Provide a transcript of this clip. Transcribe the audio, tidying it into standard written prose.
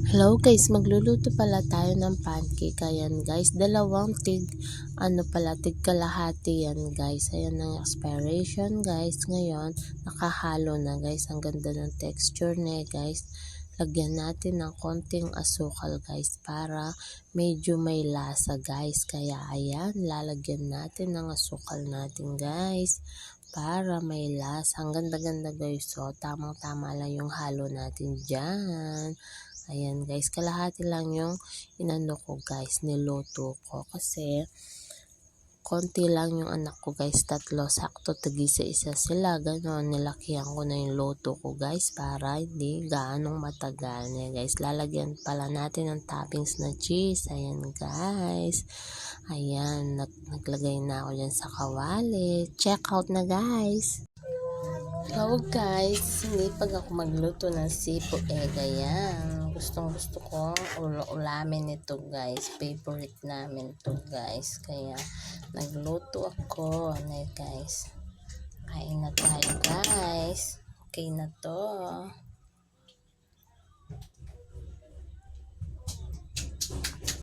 Hello guys, magluluto pala tayo ng pancake. Ayan guys, dalawang tig kalahati yan guys. Ayan ang expiration guys. Ngayon, nakahalo na guys. Ang ganda ng texture niya guys. Lagyan natin ng konting asukal guys para medyo may lasa guys. Kaya ayan, lalagyan natin ng asukal natin guys para may lasa. Ang ganda-ganda guys. So, tamang-tama lang yung halo natin dyan. Ayan guys, kalahati lang yung inano ko guys, niluto ko kasi konti lang yung anak ko guys, tatlo, sakto tig-isa-isa sila, gano'n, nilakihan ko na yung luto ko guys para hindi gaanong matagal niya guys. Lalagyan pala natin ng toppings na cheese, ayan guys, ayan, naglagay na ako dyan sa kawali, check out na guys. Hello guys, hindi pag ako magluto ng sipo yan. Gustong gusto ko ulamin ito guys. Favorite namin to guys. Kaya nagluto ako na guys. Kain na tayo guys. Okay na to.